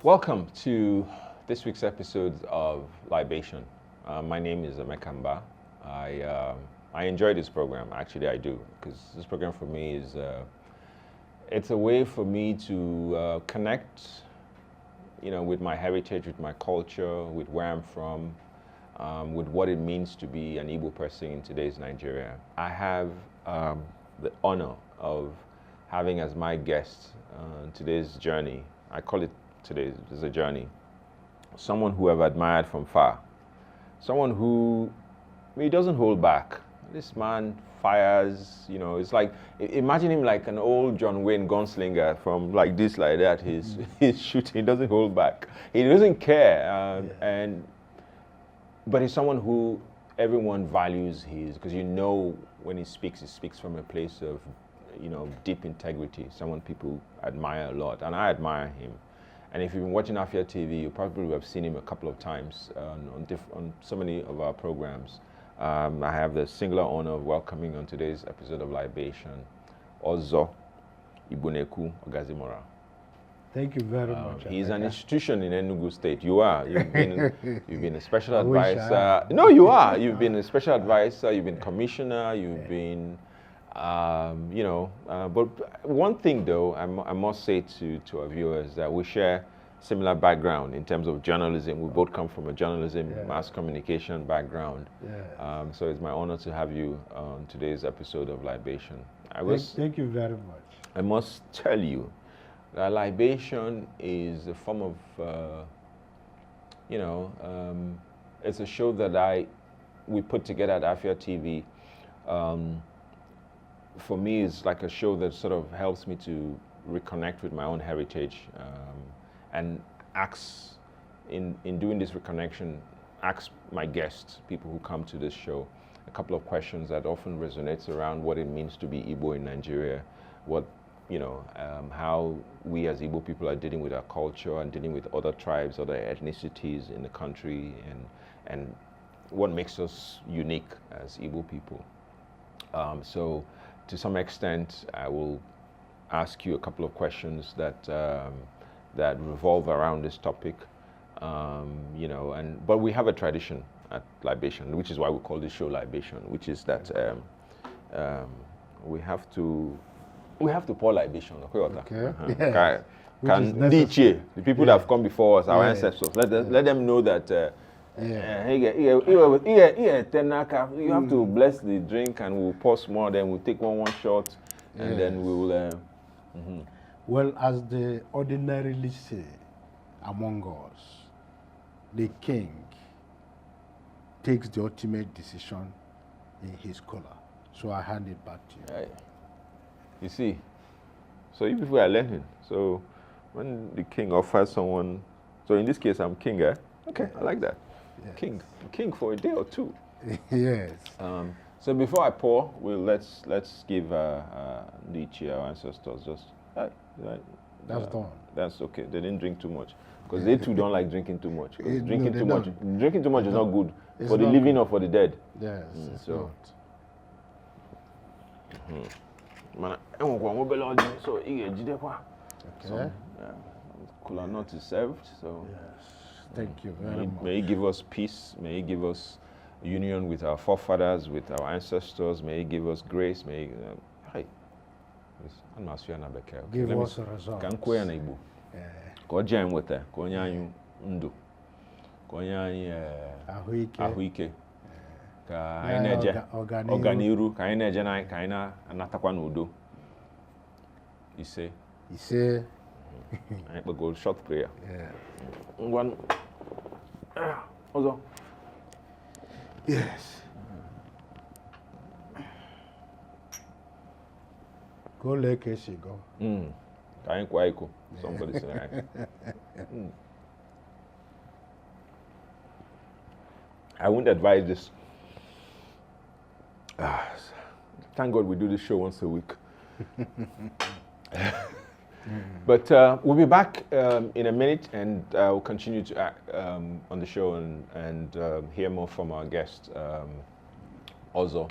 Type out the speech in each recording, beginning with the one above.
Welcome to this week's episode of Libation. My name is Emekamba. I enjoy this program. Actually, I do, because this program for me is it's a way for me to connect, with my heritage, with my culture, with where I'm from, with what it means to be an Igbo person in today's Nigeria. I have the honor of having as my guest today's journey. I call it today is a journey. Someone who I've admired from far. Someone who he doesn't hold back. This man fires, it's like, imagine him like an old John Wayne gunslinger from like this, like that. He's shooting, he doesn't hold back. He doesn't care. But he's someone who everyone values because when he speaks from a place of, deep integrity. Someone people admire a lot, and I admire him. And if you've been watching Afia TV, you probably have seen him a couple of times on so many of our programs. I have the singular honor of welcoming on today's episode of Libation, Ozo Ibuneku Ogazimorah. Thank you very much. He's an institution in Enugu State. You are. You've been a special advisor. No, you are. You've been a special advisor. You've been commissioner. You've been, But one thing, though, I must say to our viewers that we share similar background in terms of journalism. We both come from a journalism, mass communication background. So it's my honor to have you on today's episode of Libation. Thank you very much. I must tell you that Libation is a form of, it's a show that we put together at Afia TV. For me, it's like a show that sort of helps me to reconnect with my own heritage, and in doing this reconnection, ask my guests, people who come to this show, a couple of questions that often resonates around what it means to be Igbo in Nigeria, how we as Igbo people are dealing with our culture and dealing with other tribes, other ethnicities in the country, and what makes us unique as Igbo people. So to some extent, I will ask you a couple of questions that revolve around this topic, but we have a tradition at Libation, which is why we call this show Libation, which is that we have to pour libation. Okay. The people that have come before us, our ancestors, let them know that. You have to bless the drink, and we'll pour more. Then we'll take one shot, and then we will. Well, as they ordinarily say among us, the king takes the ultimate decision in his color. So I hand it back to you. Right. You see, so you people are learning. So when the king offers someone, so in this case I'm king, eh? Okay, I like that. Yes. King for a day or two. Yes. So before I pour, let's give the our ancestors just That's done. That's okay. They didn't drink too much because they too don't like drinking too much. Drinking too much is not good for the living or for the dead. Yes. So. So Kola nut is served. So. Yes. Thank you very much. May He give us peace. May He give us union with our forefathers, with our ancestors. May He give us grace. May He, give us a result. Can kwe na Igbo. Ko jam with that. Ko nyanyu ndu. Ko nyanyi ahụike. Ka anyị na-eje ọganiru. Ka anyị na-eje na ka anyị na-anatakwa n'udo. Ise. I go short prayer. One. Also. Yes. Go like she go. Kain kwaiko. Somebody say. I wouldn't advise this. Thank God we do this show once a week. But we'll be back in a minute, and we'll continue to act on the show and hear more from our guest, Ozo,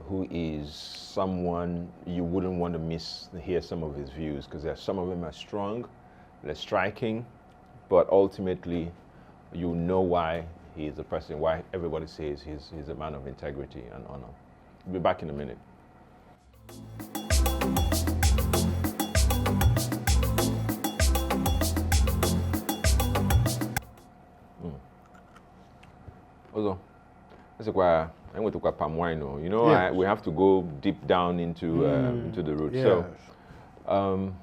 who is someone you wouldn't want to miss, hear some of his views, because some of them are strong, less striking, but ultimately you know why he is the president, why everybody says he's a man of integrity and honor. We'll be back in a minute. Also, that's why I went to palm wine. You know, Yes. we have to go deep down into the roots. Yes. So,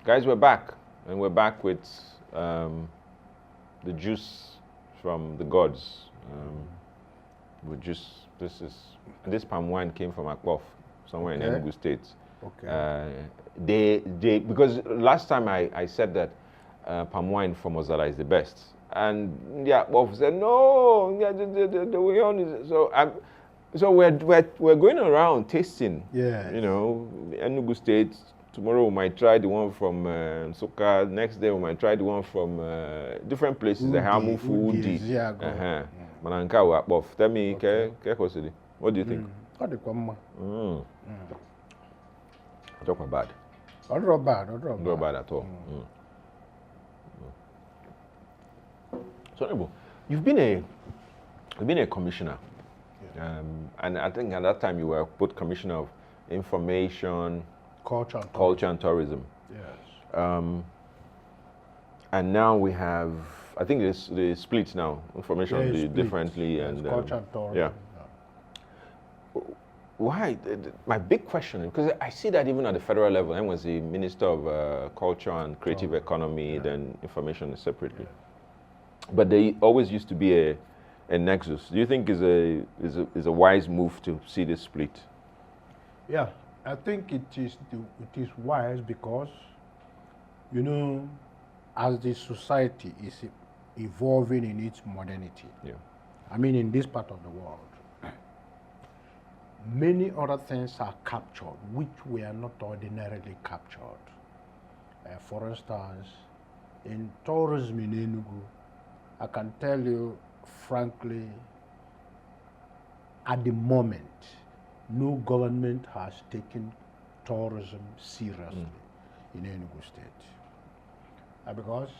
guys, we're back, and we're back with the juice from the gods. This palm wine came from Akpof, somewhere in Okay. Enugu State. Okay. Because last time I said that palm wine from Ozala is the best, and yeah, Akpof said no, yeah, the way on is so we're going around tasting. Yes. You know, Enugu State. Tomorrow we might try the one from Soka. Next day we might try the one from different places. The Hamufu, Udi. Yeah. Mananka or Akpof. Tell me, what do you think? What the come? I talk about bad. Not bad. Not bad at all. So, Nebo, you've been a commissioner, and I think at that time you were both commissioner of information, culture and tourism. Yes. And now we have, I think it's the split now. Information Yeah, will be split. differently, Yes, and culture and tourism. yeah. Why? My big question, because I see that even at the federal level, I was the Minister of Culture and Creative Economy, then information separately. But there always used to be a nexus. Do you think is a wise move to see this split? Yeah, I think it is wise because, you know, as the society is evolving in its modernity. Yeah. I mean, in this part of the world, many other things are captured which were not ordinarily captured. For instance, in tourism in Enugu, I can tell you frankly, at the moment, no government has taken tourism seriously in Enugu State. Because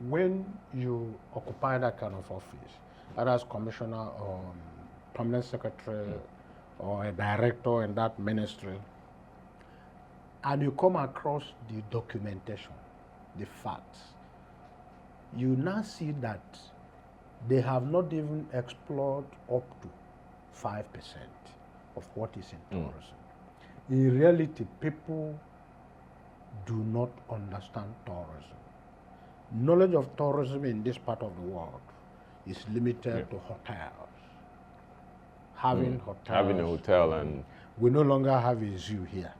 when you occupy that kind of office, either as commissioner or permanent secretary or a director in that ministry, and you come across the documentation, the facts, you now see that they have not even explored up to 5% of what is in tourism. In reality, people do not understand tourism. Knowledge of tourism in this part of the world is limited to hotels. Having Having a hotel and we no longer have a zoo here.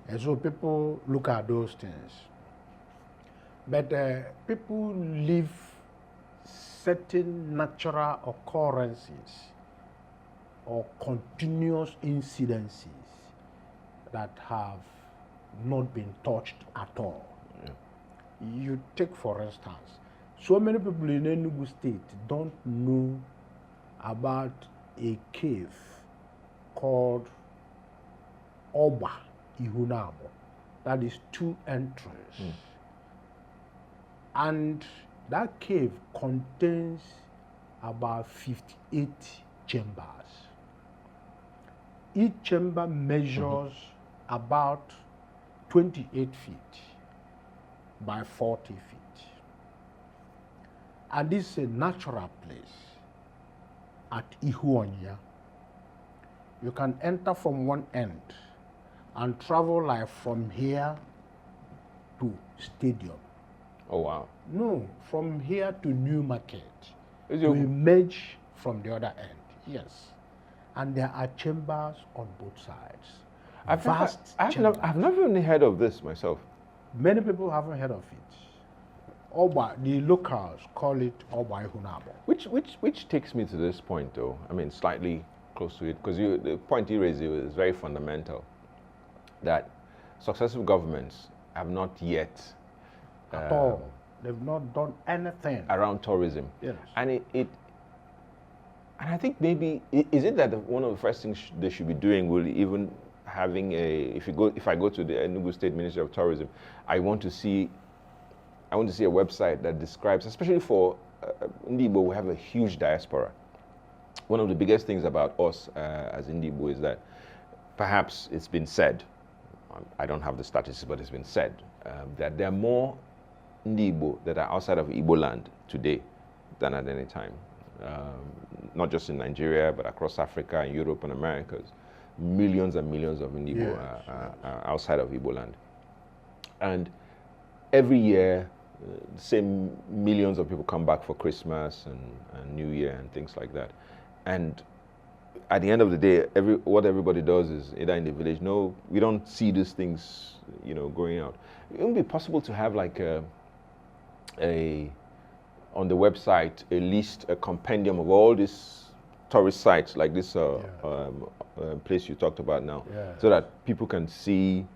And so people look at those things. But people live certain natural occurrences or continuous incidences that have not been touched at all. You take, for instance, so many people in Enugu State don't know about a cave called Oba Ihunabo. That is 2 entries. And that cave contains about 58 chambers. Each chamber measures about 28 feet by 40 feet. And this is a natural place at Ihuonya. You can enter from one end and travel like from here to Stadium. oh wow. No, from here to New Market. Is We your- emerge from the other end, yes. And there are chambers on both sides. I've never even heard of this myself. Many people haven't heard of it. Oba, the locals call it Oba Ihunabo. Which takes me to this point, though. I mean, slightly close to it, because the point you raised is very fundamental. That successive governments have not yet At all. They've not done anything. around tourism, Yes. and and I think maybe is it that one of the first things they should be doing will even having if I go to the Enugu State Ministry of Tourism, I want to see I want to see a website that describes, especially for Igbo, we have a huge diaspora. One of the biggest things about us as Igbo is that perhaps it's been said, I don't have the statistics, but it's been said, that there are more Igbo that are outside of Igbo land today than at any time. Not just in Nigeria, but across Africa and Europe and Americas. Millions and millions of Igbo are outside of Igbo land. And every year, same millions of people come back for Christmas and New Year and things like that. And at the end of the day, what everybody does is either in the village, no, we don't see these things, going out. It wouldn't be possible to have like on the website, a compendium of all these tourist sites, like this place you talked about now, so that people can see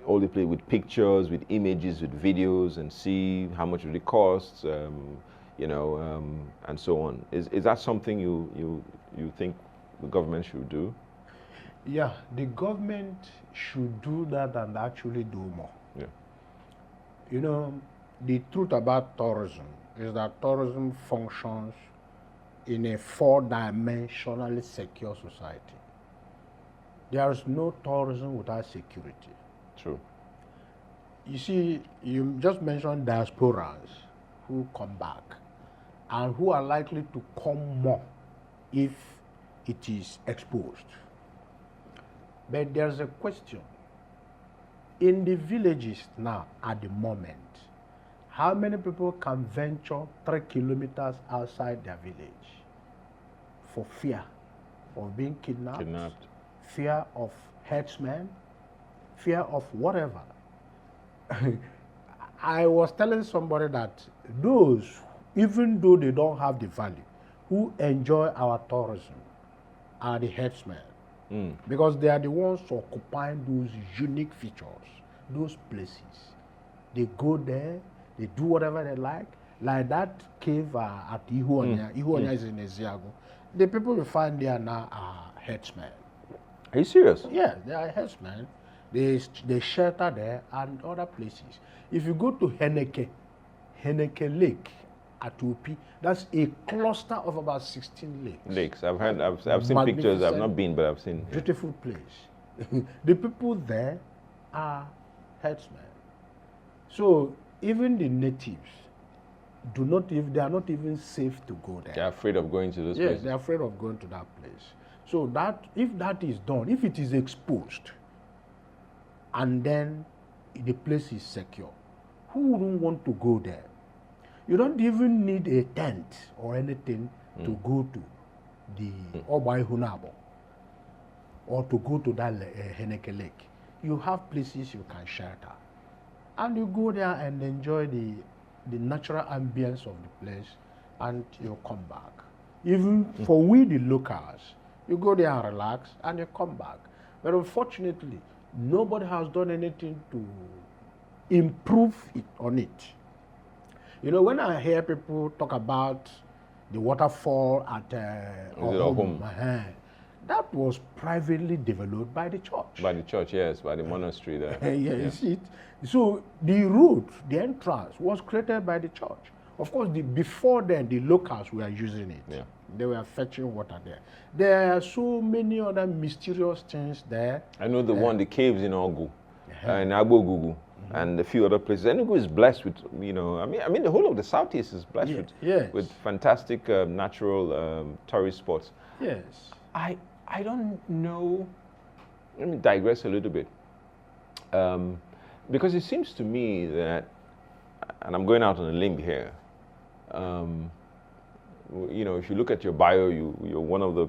all the place with pictures, with images, with videos, and see how much it costs, and so on. Is that something you think the government should do? Yeah, the government should do that and actually do more. Yeah. The truth about tourism is that tourism functions in a four-dimensionally secure society. There is no tourism without security. True. You see, you just mentioned diasporans who come back and who are likely to come more if it is exposed. But there's a question. In the villages now, at the moment, how many people can venture 3 kilometers outside their village for fear of being kidnapped, fear of herdsmen, fear of whatever? I was telling somebody that those, even though they don't have the value, who enjoy our tourism are the herdsmen. Because they are the ones occupying those unique features, those places. They go there, they do whatever they like that cave at Ihuanya. Ihuanya is in Eziago. The people you find there now are herdsmen. Are you serious? Yeah, they are herdsmen. They shelter there and other places. If you go to Heneke Lake at Upi, that's a cluster of about 16 lakes. I've seen pictures. I've not been, but I've seen. Beautiful place. The people there are herdsmen. So even the natives they are not even safe to go there. They're afraid of going to those places. Yes, they're afraid of going to that place. So that if that is done, if it is exposed, and then the place is secure, who wouldn't want to go there? You don't even need a tent or anything to go to the Obai Hunabo or to go to that Heneke Lake. You have places you can shelter. And you go there and enjoy the natural ambience of the place, and you come back. Even for we, the locals, you go there and relax, and you come back. But unfortunately, nobody has done anything to improve on it. When I hear people talk about the waterfall at Ohum, that was privately developed by the church. By the church, yes, by the monastery there. You see it? So the route, the entrance, was created by the church. Of course, before then, the locals were using it. Yeah. They were fetching water there. There are so many other mysterious things there. I know the caves in Ogu, in Agbogugu, and a few other places. Enugu is blessed with, I mean, the whole of the Southeast is blessed with fantastic natural tourist spots. Yes. I don't know. Let me digress a little bit. Because it seems to me that, and I'm going out on a limb here, if you look at your bio, you're one of the,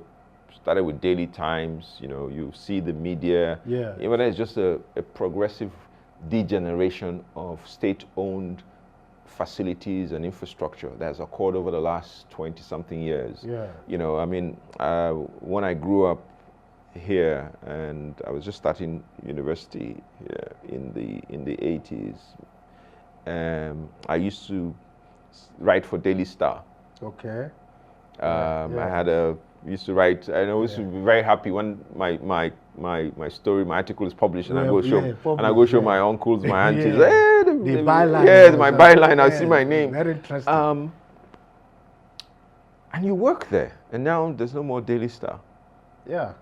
started with Daily Times, you see the media. Yeah. Even it's just a progressive degeneration of state-owned facilities and infrastructure that has occurred over the last 20-something years. Yeah. When I grew up here, and I was just starting university here in the 80s, I used to write for Daily Star. Okay. I used to write, and I used to be very happy when my story, my article is published, and I go show my uncles, my aunties, hey, name. The byline. Yeah, my byline. I see my name. Very interesting. And you work there, and now there's no more Daily Star. Yeah.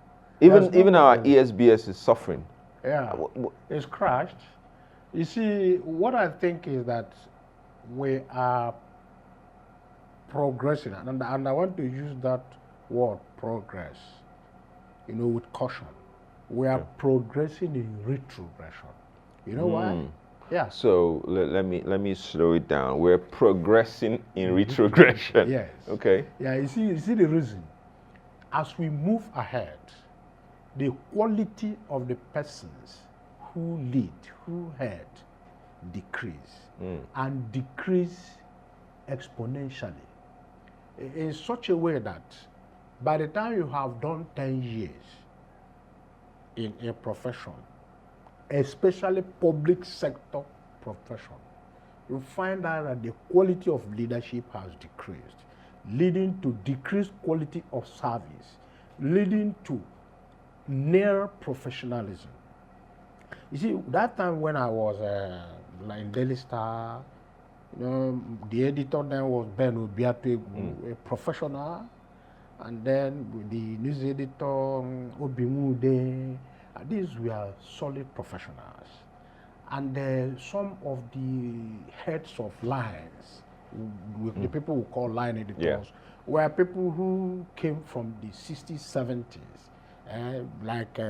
Even our ESBS is suffering. Yeah. It's crashed. You see, what I think is that we are progressing, and I want to use that word, progress, with caution. We are progressing in retrogression. You know why? Yeah. So let me slow it down. We're progressing in retrogression. Yes. Okay. Yeah. You see the reason. As we move ahead, the quality of the persons who lead, who head, decrease and decrease exponentially in such a way that by the time you have done 10 years in a profession, especially public sector profession, you find out that the quality of leadership has decreased, leading to decreased quality of service, leading to near professionalism. You see, that time when I was in Daily Star, the editor then was Ben Obiategu, a professional, and then the news editor Obimude. These were solid professionals, and some of the heads of lines, the people who call line editors, were people who came from the 60s, 70s, like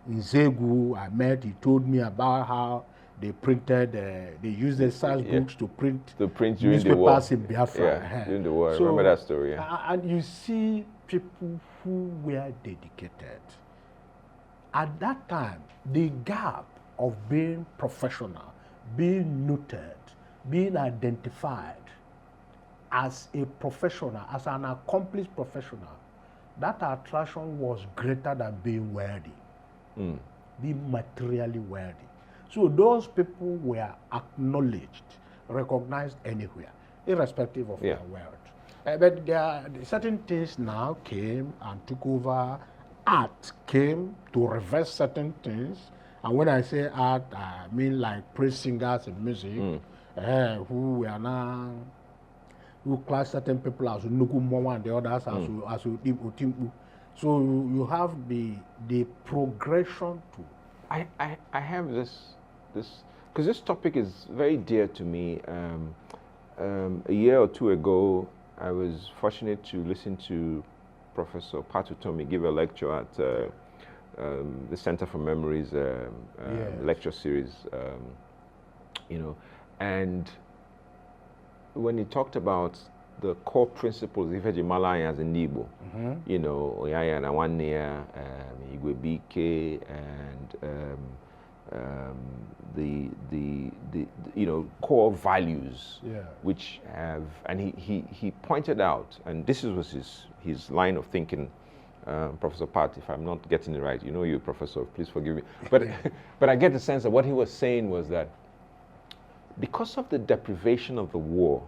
Nzegu. I met. He told me about how they printed, they used the SAS books to print during the war. In Biafra. Yeah, during the war. So, remember that story. Yeah. And you see people who were dedicated. At that time, the gap of being professional, being noted, being identified as a professional, as an accomplished professional, that attraction was greater than being worthy, being materially worthy. So those people were acknowledged, recognized anywhere, irrespective of their wealth. But there are certain things now came and took over. Art came to reverse certain things. And when I say art, I mean like praise singers in music, who were now, who class certain people as Nuku Mwa and the others as Utimpu. So you have the progression to. I have this because this topic is very dear to me. A year or two ago, I was fortunate to listen to Professor Patu Tomi give a lecture at the Center for Memories lecture series, and when he talked about the core principles of Ifejimala as in Igbo, Oyaya na Wania, Igwe Bike, and the core values, which have, and he pointed out, and this was his line of thinking, Professor Pat, if I'm not getting it right, you're a professor, please forgive me, but I get the sense that what he was saying was that because of the deprivation of the war,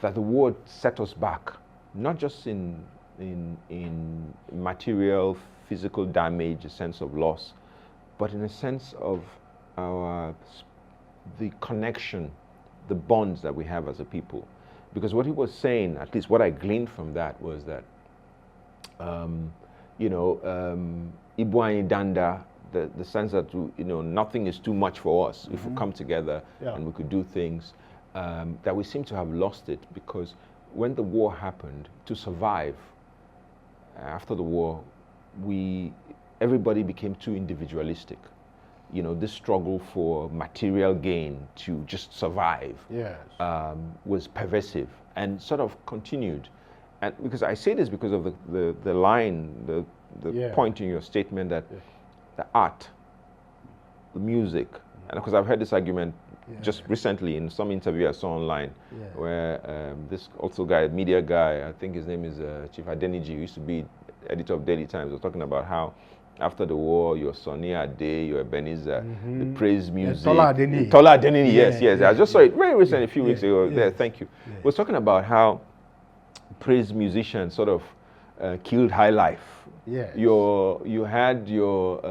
that the war set us back, not just in material, physical damage, a sense of loss, but in a sense of the connection, the bonds that we have as a people. Because what he was saying, at least what I gleaned from that, was that, Ibu and Danda, the sense that, nothing is too much for us if we come together and we could do things, that we seem to have lost it, because when the war happened, to survive after the war, everybody became too individualistic. This struggle for material gain to just survive was pervasive and sort of continued. And because I say this because of the line, the point in your statement that the art, the music, and because I've heard this argument just recently in some interview I saw online, where this also guy, media guy, I think his name is Chief Adeniji, who used to be editor of Daily Times, was talking about how after the war, your Sonny Ade, your Ebenezer, the praise music. Tola Adenini, yes. I just saw it very recently, a few weeks ago. There, thank you. Was talking about how praise musicians sort of killed high life. Yes. You had your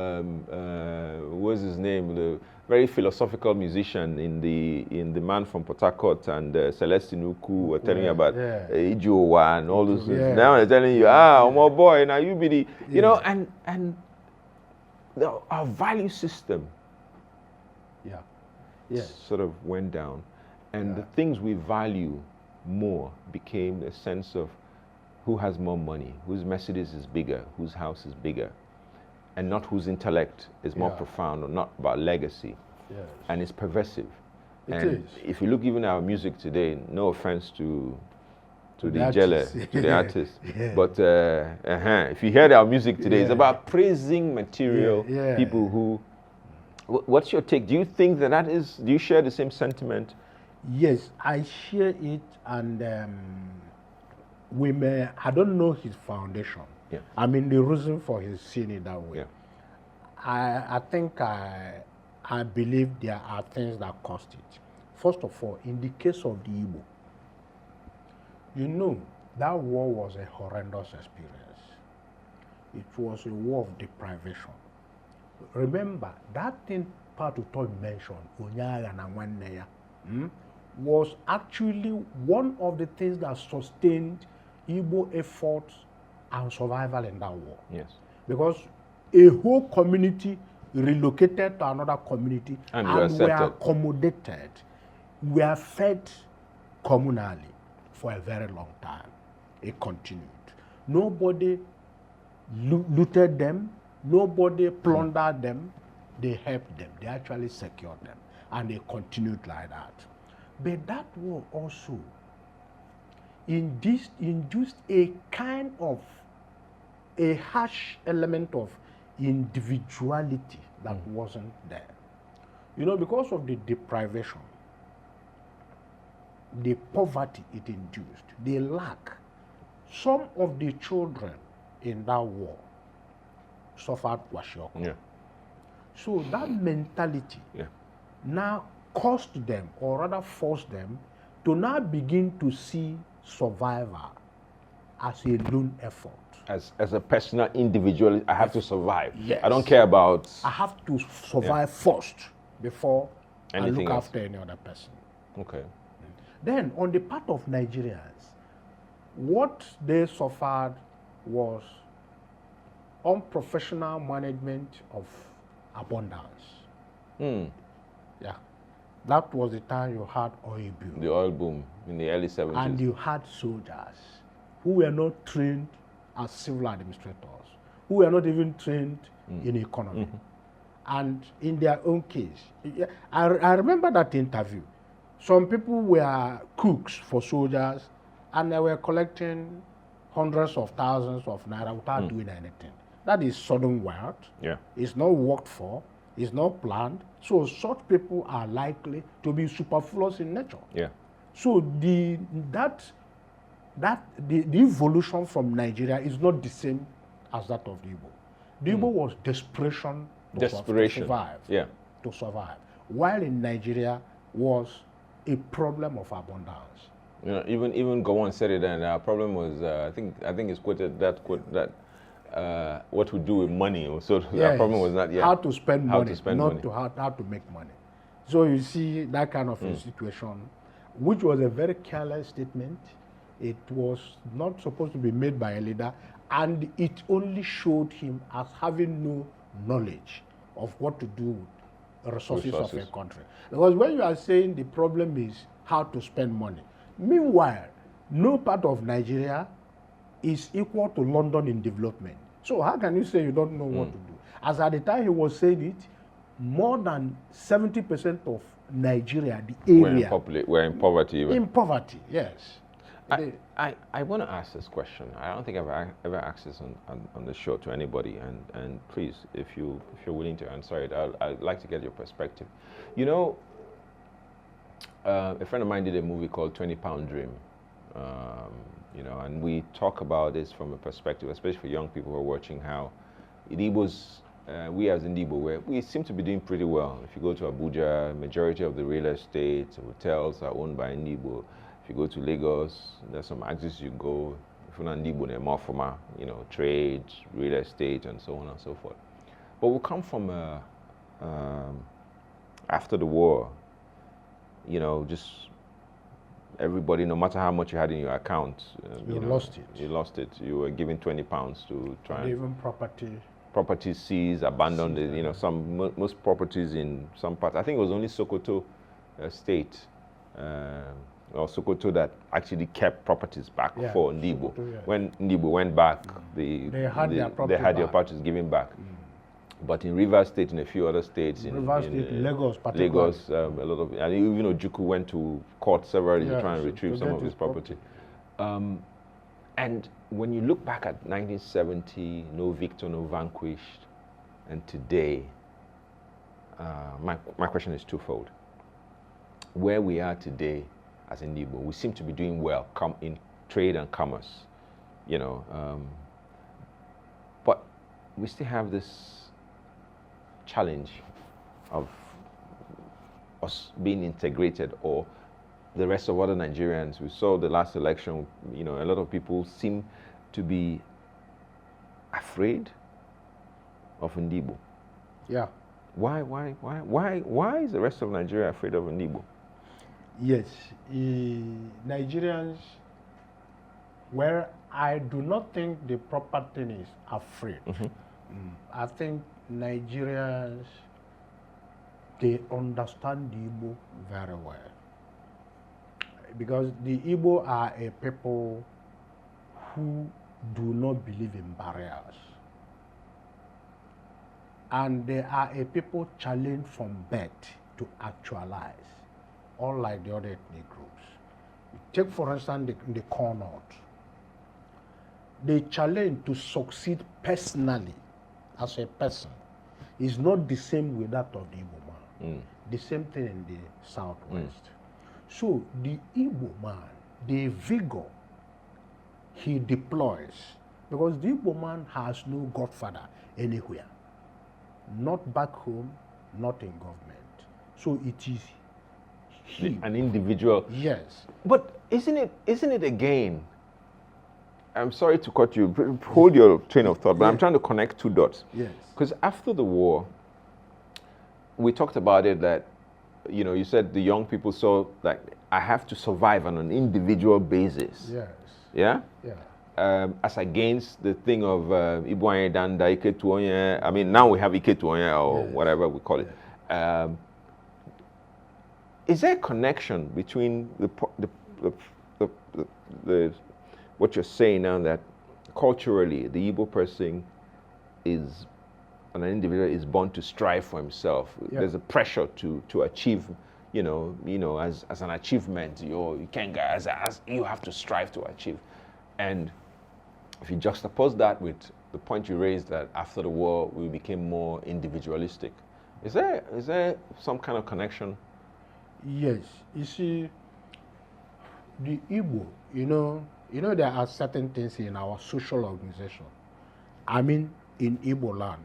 what's his name, the very philosophical musician in the Man from Port Harcourt and Celestine Uku were telling you about Ijowa and all those things. Yes. Now they're telling you, my boy, now you be the, you know, and our value system sort of went down, and the things we value more became a sense of who has more money, whose Mercedes is bigger, whose house is bigger, and not whose intellect is more profound, or not about legacy. Yes. And it's pervasive. It and is. if you look even at our music today, no offense to the artist. artist, but if you hear our music today, it's about praising material people who. What's your take? Do you think that is? Do you share the same sentiment? Yes, I share it, and I don't know his foundation. Yeah. I mean, the reason for his seeing it that way. Yeah. I think I believe there are things that caused it. First of all, in the case of the Igbo, you know, that war was a horrendous experience. It was a war of deprivation. Remember, that thing part of Tom mentioned, Onyaga na Nwanne ya, was actually one of the things that sustained Igbo efforts and survival in that war. Yes. Because a whole community relocated to another community and were accommodated, were fed communally for a very long time. It continued. Nobody looted them, nobody plundered them, they helped them, they actually secured them, and they continued like that. But that war also induced a kind of a harsh element of individuality that wasn't there. You know, because of the deprivation, the poverty it induced, the lack, some of the children in that war suffered kwashiorkor. Yeah. So that mentality now caused them, or rather forced them, to now begin to see survival as a lone effort. As a personal individual, I have to survive. Yes. I don't care about. I have to survive first before Anything I look else. after any other person. Okay. Then, on the part of Nigerians, what they suffered was unprofessional management of abundance. Yeah. That was the time you had oil boom. The oil boom in the early 70s. And you had soldiers who were not trained as civil administrators, who were not even trained in economy. And in their own case, I remember that interview. Some people were cooks for soldiers, and they were collecting hundreds of thousands of naira without doing anything. That is sudden wealth. Yeah. It's not worked for. It's not planned. So such people are likely to be superfluous in nature. Yeah. So the evolution from Nigeria is not the same as that of the Igbo. The Igbo was desperation to survive. Yeah. To survive. While in Nigeria was a problem of abundance. You know, even Gowon said it, and our problem was I think it's quoted that quote that what we do with money. So our problem was not how to spend how money, to spend not money. to how to make money. So you see that kind of a situation, which was a very careless statement. It was not supposed to be made by a leader, and it only showed him as having no knowledge of what to do with the resources of a country. Because when you are saying the problem is how to spend money, meanwhile, no part of Nigeria is equal to London in development. So how can you say you don't know what to do? As at the time he was saying it, more than 70% of Nigeria, the area, we're in poverty even. In poverty, yes. I want to ask this question. I don't think I've ever asked this on the show to anybody, and please, if you're willing to answer it, I'd like to get your perspective. You know, a friend of mine did a movie called 20-Pound Dream. You know, and we talk about this from a perspective, especially for young people who are watching, how Igbos, we as Igbo, we seem to be doing pretty well. If you go to Abuja, majority of the real estate, hotels are owned by Igbo. If you go to Lagos, there's some axes you go, you know, trade, real estate, and so on and so forth. But we come from after the war, you know, just everybody, no matter how much you had in your account, you lost it. You lost it. You were given £20 to try and even property seized, abandoned. You know, most properties in some parts. I think it was only Sokoto state or Sokoto that actually kept properties back for Ndibo. Sokoto, yeah. When Ndibo went back, they had their properties given back. But in Rivers State and a few other states, Lagos, a lot of, and even Ojukwu went to court severally to try and retrieve some of his property. And when you look back at 1970, no victor, no vanquished, and today, my question is twofold. Where we are today as Igbo, we seem to be doing well in trade and commerce, you know, but we still have this challenge of us being integrated, or the rest of other Nigerians. We saw the last election, you know, a lot of people seem to be afraid of Ndibo. Yeah. Why is the rest of Nigeria afraid of Ndibo? Yes, Nigerians, where I do not think the proper thing is afraid. I think Nigerians, they understand the Igbo very well. Because the Igbo are a people who do not believe in barriers. And they are a people challenged from birth to actualize, unlike the other ethnic groups. Take, for instance, the Core North. They challenge to succeed personally as a person is not the same with that of the Igbo man. The same thing in the Southwest. So the Igbo man, the vigor he deploys, because the Igbo man has no godfather anywhere, not back home, not in government. So it is he, an individual. Yes. But isn't it again? I'm sorry to cut you. Hold your train of thought, but I'm trying to connect two dots. Yes. Because after the war, we talked about it that, you know, you said the young people saw like, I have to survive on an individual basis. Yes. Yeah? Yeah. As against the thing of Ibuanye Danda, Ike Tuonye. I mean, now we have Ike Tuonye or whatever we call it. Is there a connection between the what you're saying now, that culturally the Igbo person is, an individual is born to strive for himself? There's a pressure to achieve, you know, as an achievement, you can't go as you have to strive to achieve. And if you juxtapose that with the point you raised that after the war we became more individualistic, is there some kind of connection? Yes. You see, the Igbo, you know, there are certain things in our social organization, I mean in Igbo land,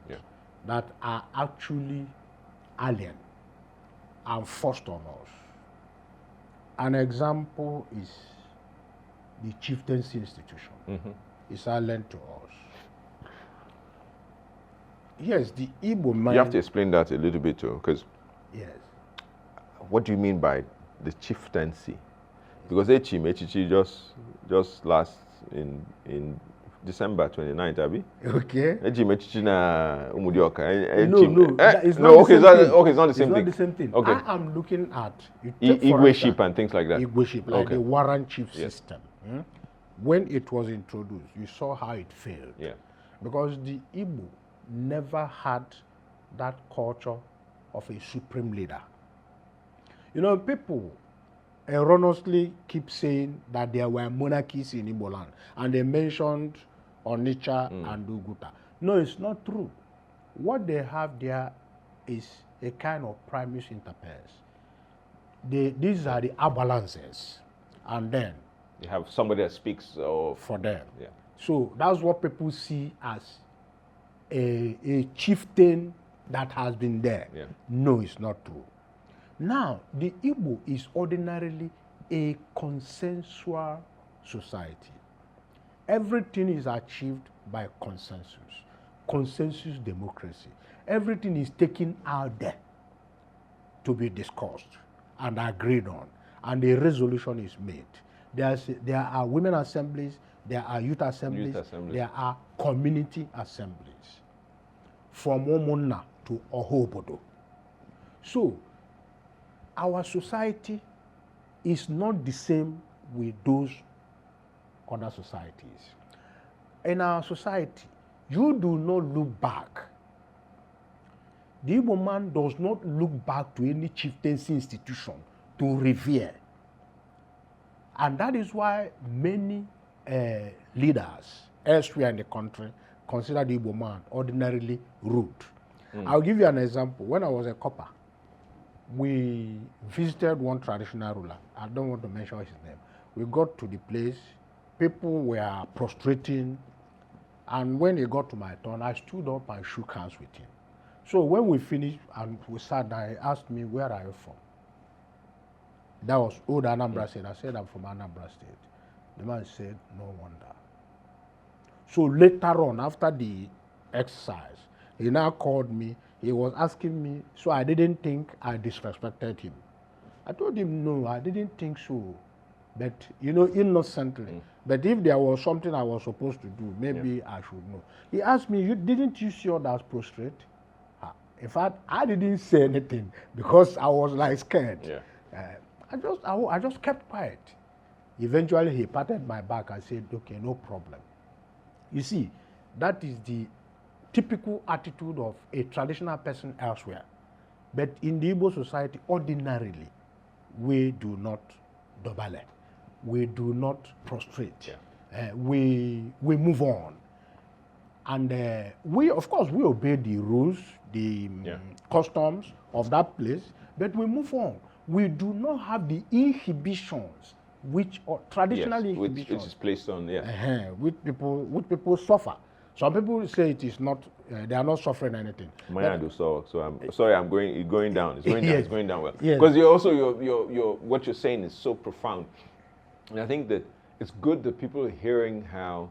that are actually alien and forced on us. An example is the Chieftaincy institution. It's alien to us. Yes, the Igbo man. You have to explain that a little bit too, because what do you mean by the Chieftaincy? Because Echichi just last in December 29th, Abi. Okay. Echichi na Umudioka. It's not the same thing. Okay, it's not the same thing. It's not the same thing. Okay. I am looking at Igwe ship and things like that. Igwe ship, like the warrant chief system. When it was introduced, you saw how it failed. Yeah. Because the Igbo never had that culture of a supreme leader. You know, people erroneously keep saying that there were monarchies in Igbo land, and they mentioned Onitsha and Uguta. No, it's not true. What they have there is a kind of primus inter pares. These are the abalances, and then you have somebody that speaks for them. Yeah. So that's what people see as a chieftain that has been there. Yeah. No, it's not true. Now, the Igbo is ordinarily a consensual society. everything is achieved by consensus democracy. Everything is taken out there to be discussed and agreed on, and a resolution is made. There are women assemblies, there are youth assemblies, there are community assemblies, from Omona to Ohobodo. So, our society is not the same with those other societies. In our society, you do not look back. The Igbo man does not look back to any chieftaincy institution to revere. And that is why many leaders elsewhere in the country consider the Igbo man ordinarily rude. I'll give you an example. When I was a copper, we visited one traditional ruler. I don't want to mention his name. We got to the place, people were prostrating, and when he got to my turn, I stood up and shook hands with him. So when we finished and we sat down, he asked me, "Where are you from?" That was old Anambra State. I said, "I'm from Anambra State." The man said, "No wonder." So later on, after the exercise, he now called me. He was asking me, so I didn't think I disrespected him. I told him, no, I didn't think so. But, you know, innocently. But if there was something I was supposed to do, maybe I should know. He asked me, didn't you see others prostrate? In fact, I didn't say anything because I was like scared. I just kept quiet. Eventually, he patted my back and said, "Okay, no problem." You see, that is the typical attitude of a traditional person elsewhere. But in the Igbo society, ordinarily, we do not dobale. We do not prostrate. We move on. And we, of course, we obey the rules, the customs of that place, but we move on. We do not have the inhibitions which are traditional inhibitions. Which is placed on, which people suffer. Some people say it is not, they are not suffering anything. So I'm sorry, it's going down. It's going down. It's going down well. Because you're also what you're saying is so profound, and I think that it's good that people are hearing how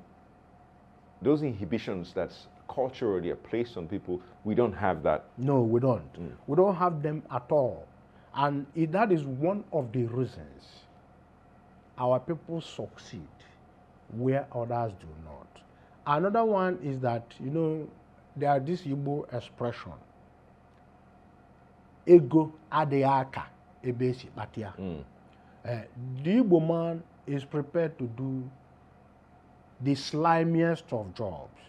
those inhibitions that's culturally are placed on people, we don't have that. No, we don't. We don't have them at all, and that is one of the reasons our people succeed where others do not. Another one is that, you know, there are this Igbo expression, ego adeaka ebesi batia. The Igbo man is prepared to do the slimiest of jobs,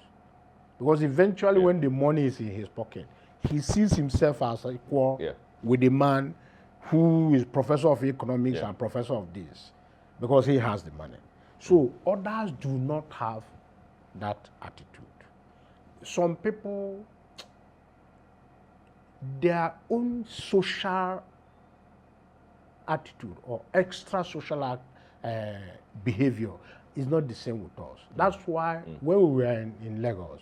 because eventually when the money is in his pocket, he sees himself as equal with the man who is professor of economics and professor of this, because he has the money. So others do not have that attitude. Some people, their own social attitude or extra social behavior is not the same with us. That's why when we were in Lagos,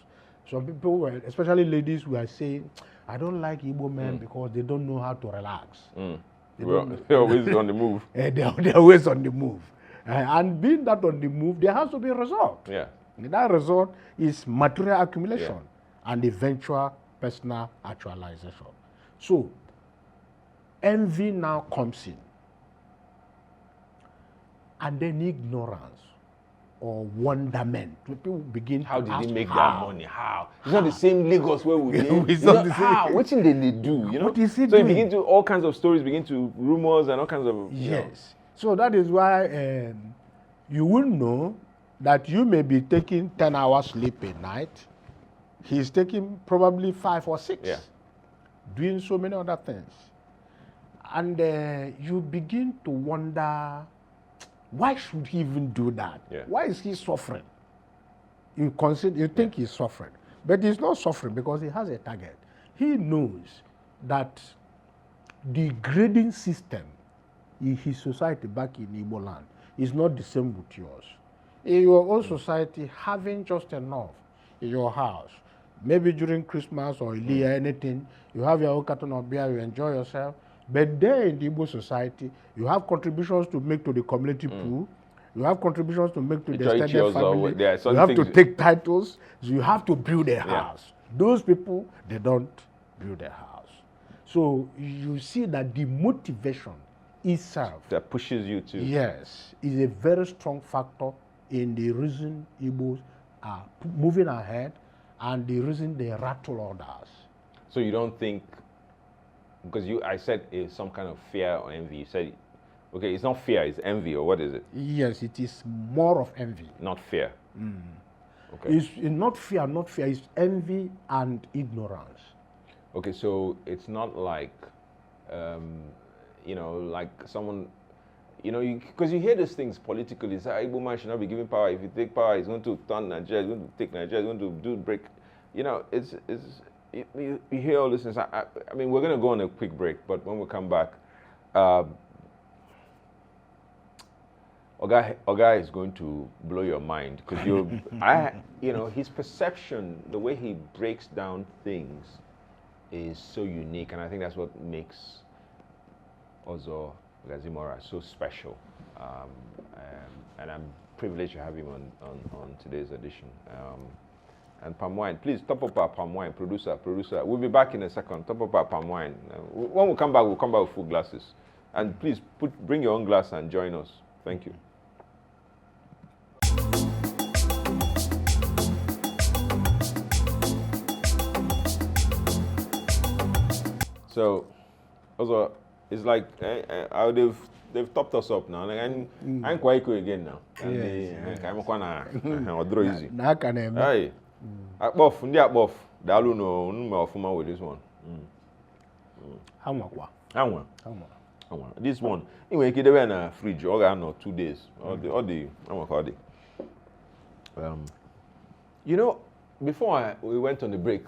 some people were, especially ladies, were saying, "I don't like Igbo men because they don't know how to relax." They're always on the move. They're always on the move. And being that on the move, there has to be a result. That result is material accumulation and eventual personal actualization. So, envy now comes in. And then ignorance or wonderment. People begin how to did ask, they make that money? How? It's not the same Lagos where we live. It's not the same. How? What did they do? You know? What is he so doing? you begin to, all kinds of stories begin to, rumors and all kinds of... Yes. So that is why you will know that you may be taking 10 hours sleep a night. He's taking probably 5 or 6. Doing so many other things. And you begin to wonder, why should he even do that? Why is he suffering? You think he's suffering. But he's not suffering because he has a target. He knows that the grading system in his society back in Igbo land is not the same with yours. In your own society, having just enough in your house, maybe during Christmas or Ilya, anything, you have your own carton of beer, you enjoy yourself. But there in the Igbo society, you have contributions to make to the community pool. You have contributions to make to the Church extended also, family. there are some You have to things- take titles. So you have to build a Yeah. house. Those people, they don't build a house. So you see that the motivation itself, that pushes you to. yes, is a very strong factor in the reason Igbos are moving ahead and the reason they rattle others. So you don't think, because I said it's some kind of fear or envy. You said, okay, it's not fear, it's envy, or what is it? Yes, it is more of envy. Not fear. Okay. It's not fear, it's envy and ignorance. Okay, so it's not like, like someone, because you hear these things politically, say, Igbo man should not be given power. If you take power, he's going to turn Nigeria, he's going to take Nigeria, he's going to do break. You hear all these things. I mean, we're going to go on a quick break, but when we come back, Oga is going to blow your mind because his perception, the way he breaks down things, is so unique, and I think that's what makes Ogazimorah so special. And I'm privileged to have him on today's edition. And palm wine, please top up our palm wine, producer. We'll be back in a second. Top up our palm wine. When we come back, we'll come back with full glasses. And please bring your own glass and join us. Thank you. So, also, it's like they've topped us up now. Like, I'm quite cool again now. I'm quite easy. Hey, akpof, ndi akpof. Dalu no ofuma with this one. Anwa. This one, anyway, keep it in a fridge. All no 2 days. All the. Before we went on the break,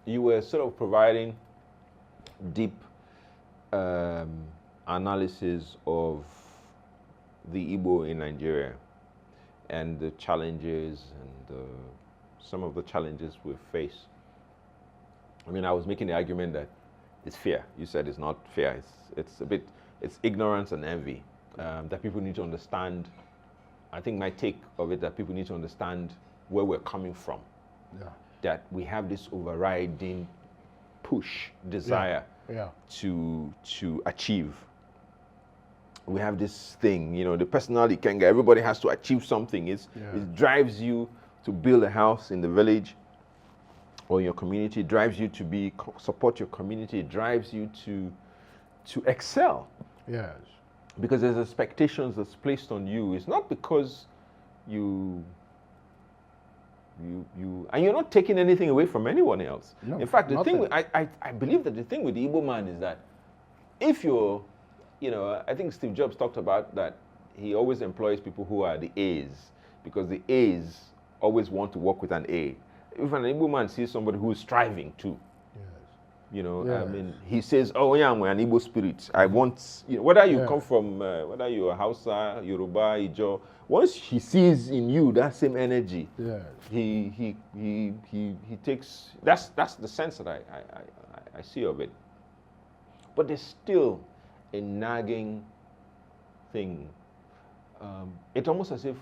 you were sort of providing deep analysis of the Igbo in Nigeria and the challenges and some of the challenges we face. I mean, I was making the argument that it's fear. You said it's not fear. It's ignorance and envy that people need to understand. I think my take of it that people need to understand where we're coming from. Yeah. That we have this overriding push, desire to achieve. We have this thing, the personality can get, everybody has to achieve something. It drives you to build a house in the village or your community, it drives you to support your community, it drives you to excel. Yes. Because there's expectations that's placed on you. It's not because you and you're not taking anything away from anyone else. No, in fact, I believe that the thing with the Igbo man is that if you're, I think Steve Jobs talked about that he always employs people who are the A's because the A's always want to work with an A. If an Igbo man sees somebody who is striving too, I mean, he says, oh yeah, I'm an Igbo spirit. I want, whether you come from, whether you're a Hausa, Yoruba, Ijo, once he sees in you that same energy, he takes, that's the sense that I see of it. But there's still a nagging thing. It's almost as if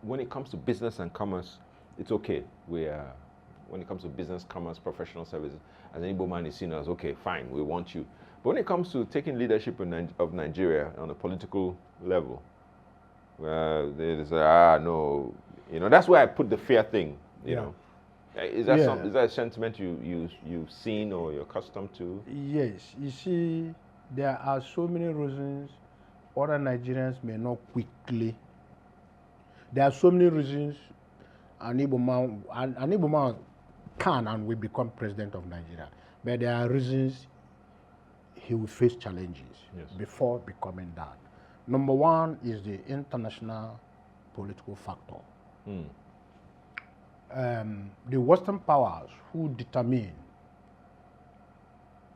when it comes to business and commerce, it's okay. When it comes to business, commerce, professional services, as an Igbo man is seen as, okay, fine, we want you. But when it comes to taking leadership of Nigeria on a political level, they say, no, that's where I put the fear thing, you know. Is that is that a sentiment you've seen or you're accustomed to? Yes, you see, there are so many reasons other Nigerians may not quickly. There are so many reasons an Igbo man can and will become president of Nigeria, but there are reasons he will face challenges before becoming that. Number one is the international political factor. The Western powers who determine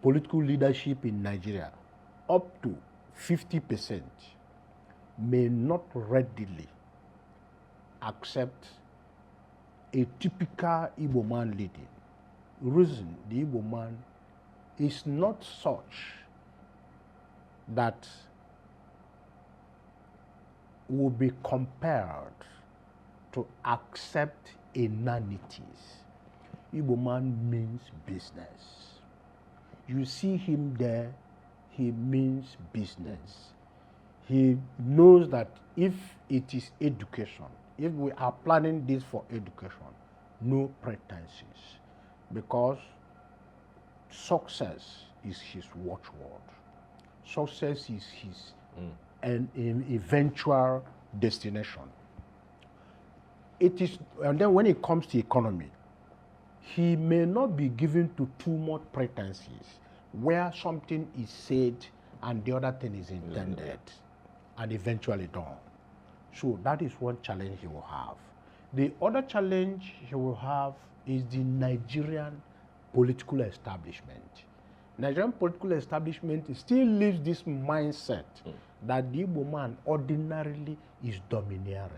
political leadership in Nigeria, up to 50%, may not readily accept a typical Igbo man leading. Reason the Igbo man is not such that will be compelled to accept inanities. Igbo man means business. You see him there, he means business. He knows that if it is education, if we are planning this for education, no pretenses, because success is his watchword. Success is his an eventual destination. It is, and then when it comes to economy, he may not be given to too much pretenses, where something is said and the other thing is intended and eventually done. So that is one challenge he will have. The other challenge he will have is the Nigerian political establishment. Nigerian political establishment still lives this mindset that the Igbo man ordinarily is domineering.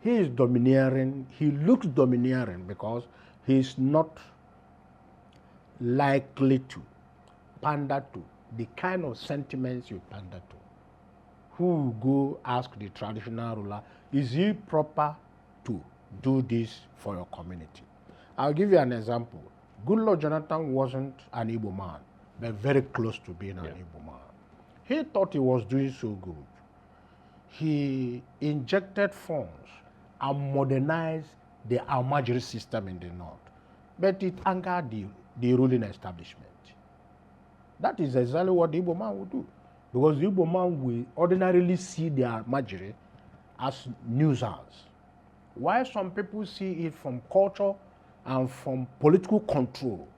He is domineering, he looks domineering because he is not likely to pander to the kind of sentiments you pander to. Who will go ask the traditional ruler, is he proper to do this for your community? I'll give you an example. Goodluck Jonathan wasn't an Igbo man, but very close to being an Igbo man. He thought he was doing so good. He injected funds and modernized the Almajiri system in the north, but it angered the ruling establishment. That is exactly what the Igbo man would do, because the Igbo man will ordinarily see the Almajiri as nuisance, while some people see it from culture and from political control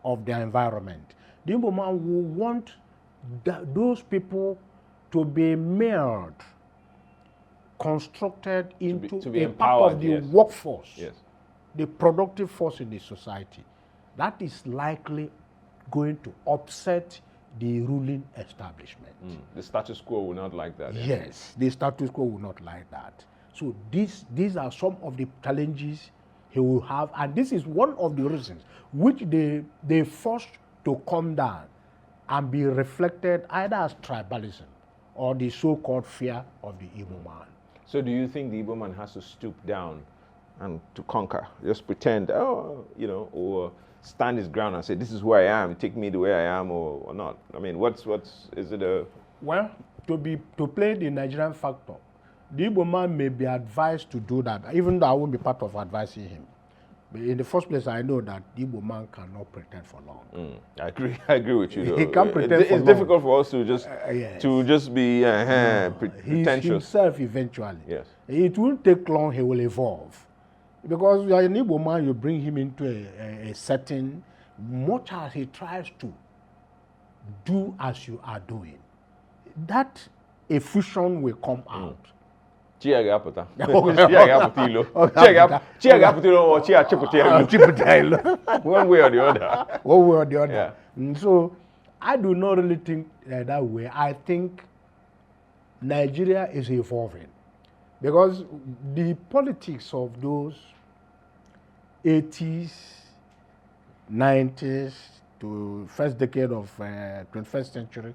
of their environment. The Igbo man will want those people to be made, constructed into to be a part of the workforce, the productive force in the society. That is likely going to upset the ruling establishment. The status quo will not like that. Yes, the status quo will not like that. So these are some of the challenges he will have, and this is one of the reasons which they forced to come down and be reflected either as tribalism or the so-called fear of the Igbo man. So do you think the Igbo man has to stoop down and to conquer? Just pretend, or stand his ground and say, this is who I am, take me the way I am, or not? I mean, is it a... Well, to play the Nigerian factor, the Igbo man may be advised to do that, even though I won't be part of advising him. But in the first place, I know that the Igbo man cannot pretend for long. I agree with you. Though. He can't pretend for long. It's difficult for us to just be pretentious. He's himself eventually. Yes. It won't take long, he will evolve. Because you are an Igbo man, you bring him into a setting, much as he tries to do as you are doing, that effusion will come out. Chia ga-apụta. Chia ga-apụta ilo. Chia ga-apụta ilo or chia chịpụta ilo. One way or the other. One way or the other. Yeah. And so I do not really think that way. I think Nigeria is evolving because the politics of those 80s, 90s to first decade of 21st century,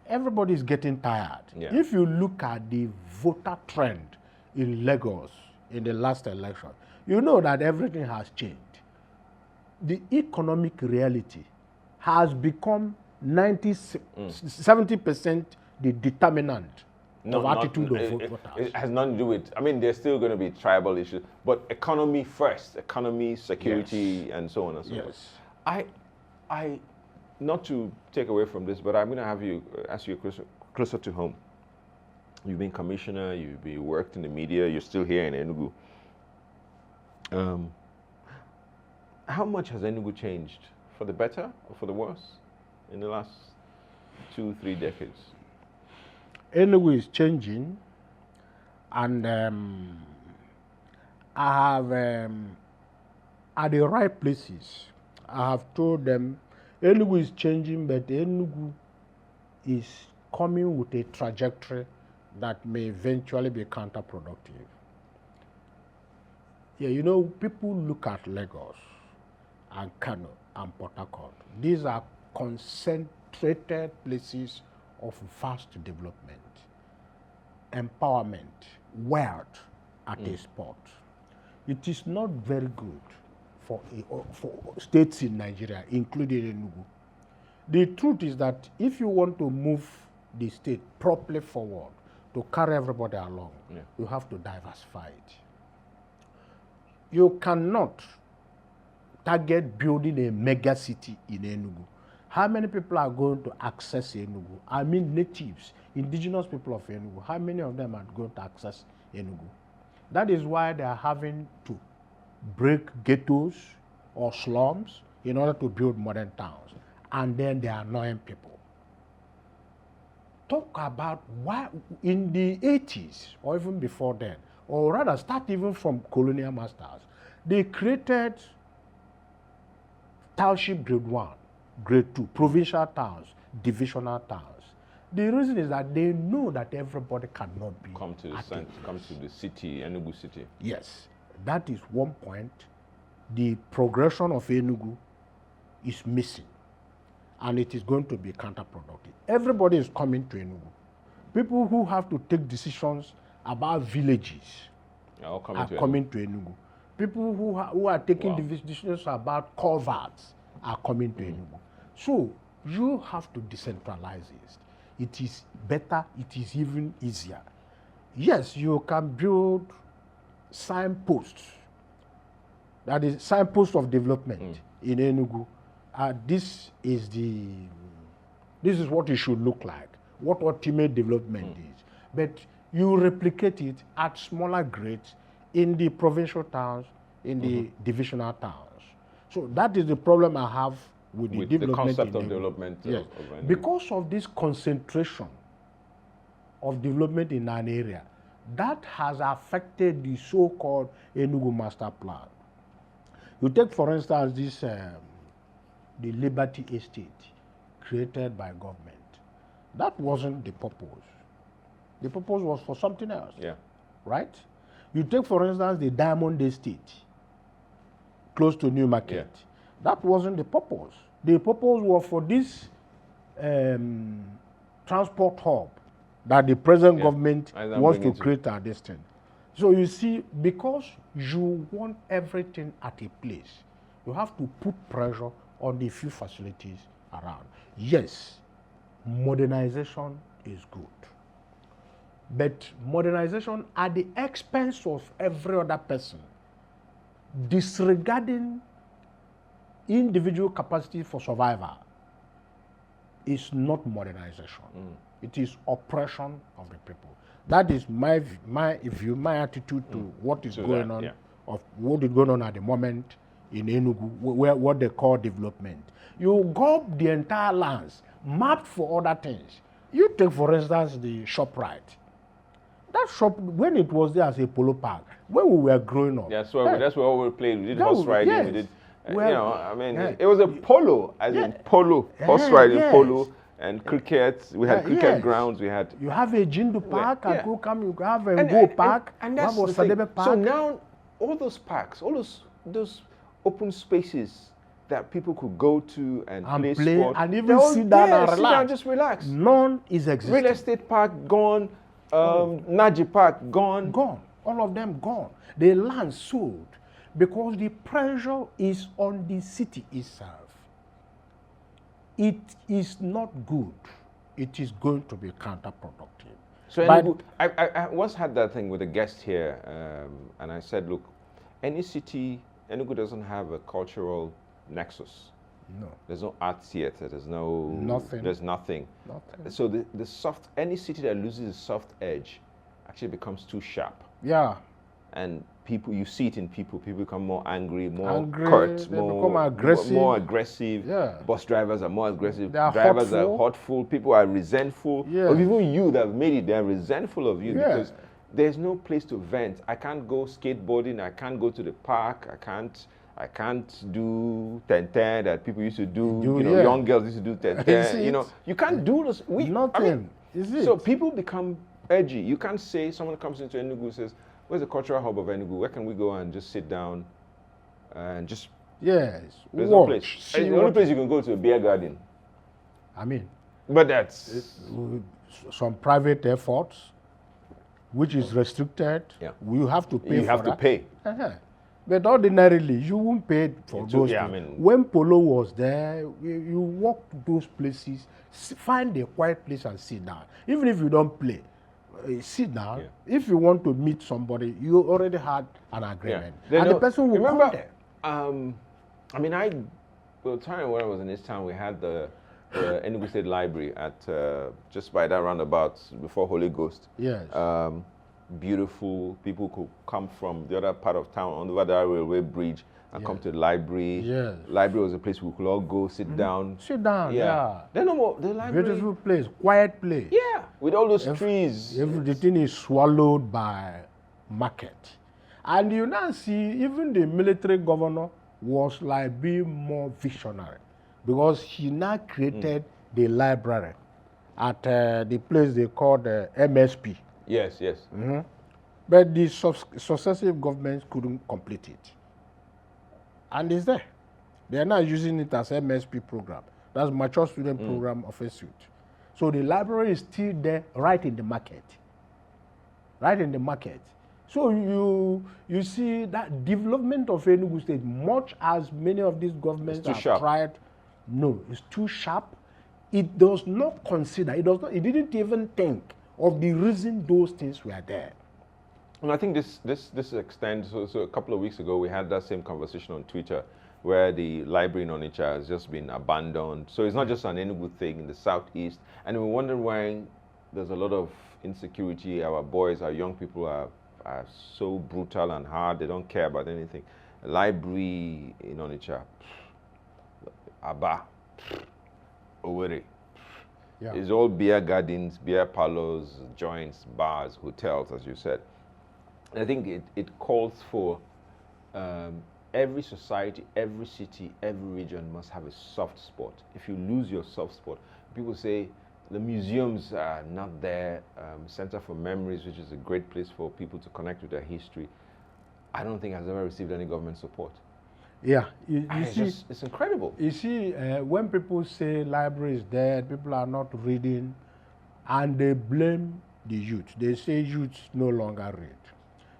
everybody is getting tired. Yeah. If you look at the voter trend in Lagos in the last election, you know that everything has changed. The economic reality has become 70% the determinant of attitude of voters. It has nothing to do with, I mean, there's still going to be tribal issues, but economy first, economy, security, and so on and so forth. I not to take away from this, but I'm going to have you ask you closer to home. You've been commissioner, you've been worked in the media, you're still here in Enugu. How much has Enugu changed? For the better or for the worse in the last 2-3 decades? Enugu is changing, and I have, at the right places, I have told them Enugu is changing, but Enugu is coming with a trajectory that may eventually be counterproductive. Yeah, you know, people look at Lagos and Kano and Port Harcourt. These are concentrated places of vast development. empowerment, wealth at a spot. It is not very good for states in Nigeria, including Enugu. The truth is that if you want to move the state properly forward, to carry everybody along, you have to diversify it. You cannot target building a mega city in Enugu. How many people are going to access Enugu? I mean natives, indigenous people of Enugu. How many of them are going to access Enugu? That is why they are having to break ghettos or slums in order to build modern towns. And then they are annoying people. Talk about why in the 80s or even before then, or rather start even from colonial masters, they created township grade 1, grade 2, provincial towns, divisional towns. The reason is that they know that everybody cannot be come to the city, Enugu city. Yes, that is one point. The progression of Enugu is missing, and it is going to be counterproductive. Everybody is coming to Enugu. People who have to take decisions about villages are coming to Enugu. People who are taking decisions about culverts are coming to Enugu. So you have to decentralize it. It is better, it is even easier. Yes, you can build signposts. That is signposts of development in Enugu. This is what it should look like, what ultimate development is. But you replicate it at smaller grades in the provincial towns, in the divisional towns. So that is the problem I have with the development. The concept of development. Yes. Because of this concentration of development in an area, that has affected the so-called Enugu Master Plan. You take, for instance, this the Liberty Estate created by government. That wasn't the purpose. The purpose was for something else. Yeah. Right? You take, for instance, the Diamond Estate close to New Market. Yeah. That wasn't the purpose. The purpose was for this transport hub that the present government wants to create at this time. So you see, because you want everything at a place, you have to put pressure on the few facilities around. Yes, modernization is good. But modernization at the expense of every other person, disregarding individual capacity for survival, is not modernization. It is oppression of the people. That is my view, my attitude to what is going on, of what is going on at the moment in Enugu, what they call development. You go up the entire lands, mapped for other things. You take, for instance, the ShopRite. That shop, when it was there as a polo park, when we were growing up. Yeah, so that's where we played. We did horse riding. Yes. We did, it was a polo, as in polo, horse riding, polo. And cricket, we had cricket grounds, we had... You have a Jindu Park, and you have a Go Park, and that's the thing. Park. So now, all those parks, all those open spaces that people could go to and play sport. And even sit down and relax. Sit down, just relax. None is existing. Real estate park, gone. Naji Park, gone. Gone. All of them gone. The land sold because the pressure is on the city itself. It is not good. It is going to be counterproductive. So I once had that thing with a guest here, and I said, look, any city, Enugu doesn't have a cultural nexus. No. There's no art theater. There's no... Nothing. There's nothing. So any city that loses the soft edge actually becomes too sharp. Yeah. And people, you see it in people. People become more angry, more curt, become aggressive. More aggressive. Yeah. Bus drivers are more aggressive. Drivers are hurtful. People are resentful. Yeah. Or even you that have made it, they're resentful of you because there's no place to vent. I can't go skateboarding. I can't go to the park. I can't do ten-ten that people used to do. Young girls used to do ten-ten. You can't do this. Nothing. Is it? So people become edgy. You can't say someone comes into Enugu and says, where's the cultural hub of Enugu? Where can we go and just sit down and just... Yes. There's no place. The only place you can go to a beer garden. I mean... But that's... some private efforts which is restricted. Yeah. You have to pay You for have to that. pay. But ordinarily, you won't pay for those yeah, things. When Polo was there, you walk to those places, find a quiet place and sit down. Even if you don't play, sit down. Yeah. If you want to meet somebody, you already had an agreement. Yeah. And the person will come there. I mean, well, time when I was in this town, we had the Enugu State Library at just by that roundabout before Holy Ghost. Yes. Beautiful. People could come from the other part of town on the railway bridge and come to the library. Yes. Library was a place we could all go, sit down. Sit down, yeah. Then no more. The library. Beautiful place, quiet place. Yeah, with all those trees. Everything is swallowed by market. And you now see, even the military governor was like being more visionary because he now created the library at the place they call the MSP. Yes. But the successive governments couldn't complete it. And it's there. They are now using it as MSP program. That's Mature Student Program of a suit. So the library is still there right in the market. Right in the market. So you see that development of Enugu State, much as many of these governments have tried, no, it's too sharp. It does not consider, it didn't even think of the reason those things were there. And I think this extends, so a couple of weeks ago we had that same conversation on Twitter where the library in Onitsha has just been abandoned. So it's not just an Enugu thing in the southeast. And we're wondering why there's a lot of insecurity. Our boys, our young people are so brutal and hard. They don't care about anything. A library in Onitsha, Aba, Owerri. Yeah. It's all beer gardens, beer parlors, joints, bars, hotels, as you said. I think it calls for every society, every city, every region must have a soft spot. If you lose your soft spot, people say the museums are not there. Center for Memories, which is a great place for people to connect with their history, I don't think has ever received any government support. Yeah, you see, it's incredible. You see, when people say library is dead, people are not reading, and they blame the youth. They say youths no longer read.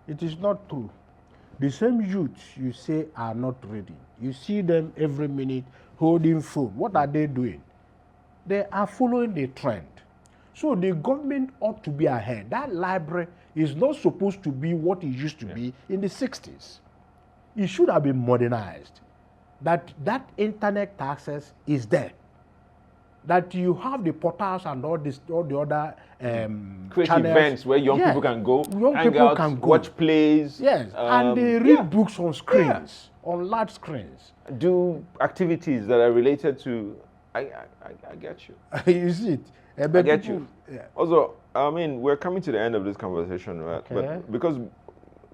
It is not true. The same youths you say are not reading, you see them every minute holding phone. What are they doing? They are following the trend. So the government ought to be ahead. That library is not supposed to be what it used to be in the 60s. It should have been modernized. That internet access is there. That you have the portals and all the other create channels. Events where young people can go, hang out, watch plays. Yes, and they read books on screens, on large screens. Do activities that are related to. I get you. You see it. I get you. Yeah. Also, I mean, we're coming to the end of this conversation, right? Okay. But because,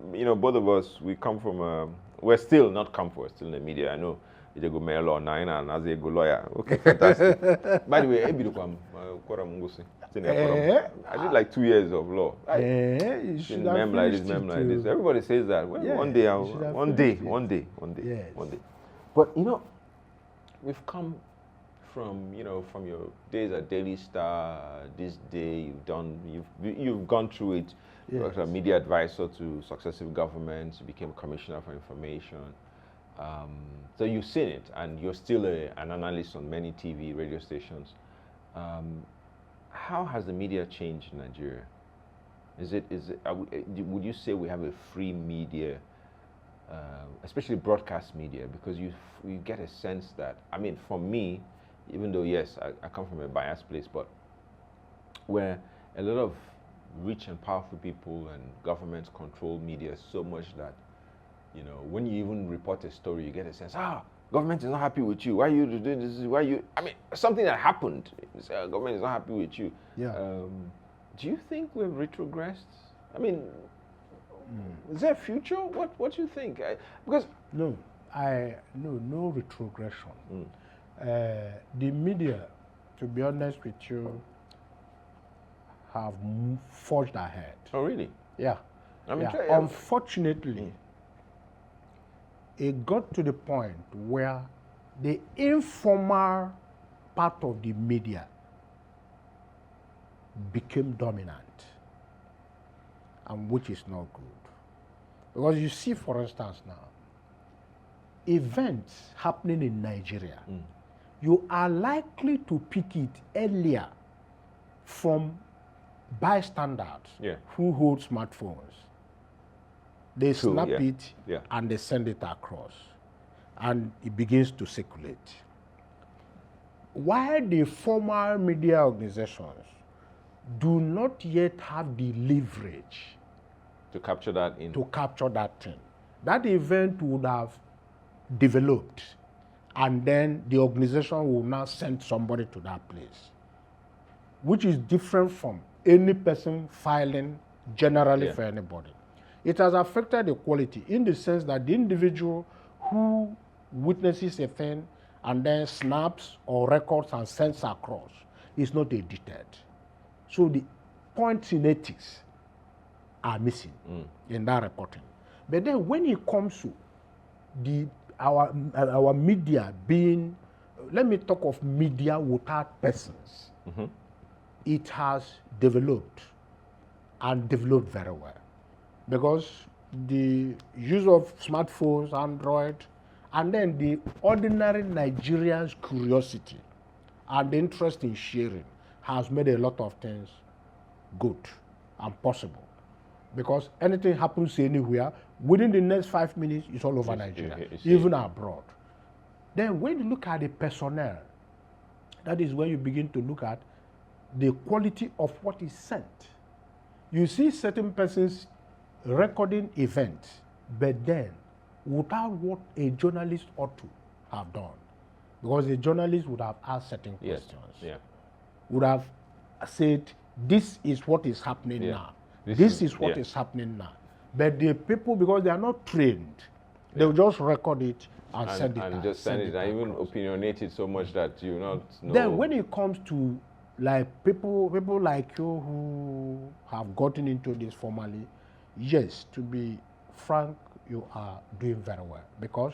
both of us, we come from, we're still in the media. I know you go mail or nine and as a go lawyer. Okay, fantastic. By the way, I did like 2 years of law. You should have like this. Everybody says that. Well, one day. But we've come from your days at Daily Star, this day you've gone through it. You were a media advisor to successive governments. You became commissioner for information. So you've seen it, and you're still an analyst on many TV, radio stations. How has the media changed in Nigeria? Would you say we have a free media, especially broadcast media? Because you get a sense that, for me, even though, yes, I come from a biased place, but where a lot of rich and powerful people and governments control media so much that, when you even report a story, you get a sense, government is not happy with you. Why are you doing this? Why you? Something that happened. Government is not happy with you. Yeah. Do you think we've retrogressed? Is there a future? What do you think? Because no retrogression. The media, to be honest with you, have forged ahead. Oh, really? Yeah. Unfortunately, it got to the point where the informal part of the media became dominant. and which is not good. Because you see, for instance, now, events happening in Nigeria, you are likely to pick it earlier from bystanders who hold smartphones. They snap it and they send it across, and it begins to circulate. While the formal media organizations do not yet have the leverage to capture that thing, that event would have developed, and then the organization will now send somebody to that place, which is different from any person filing generally for anybody. It has affected the quality in the sense that the individual who witnesses a thing and then snaps or records and sends across is not edited. So the points in ethics are missing in that reporting. But then when it comes to our media being, let me talk of media without persons, it has developed and developed very well. Because the use of smartphones, Android, and then the ordinary Nigerian's curiosity and interest in sharing has made a lot of things good and possible. Because anything happens anywhere, within the next 5 minutes, it's all over Nigeria, even abroad. Then when you look at the personnel, that is when you begin to look at the quality of what is sent. You see certain persons recording events, but then without what a journalist ought to have done. Because a journalist would have asked certain questions. Would have said, this is what is happening now. This is what is happening now. But the people, because they are not trained, they will just record it and send it. And just send it, and even opinionate it so much that you not know. Then when it comes to like people like you who have gotten into this formally, yes, to be frank, you are doing very well. Because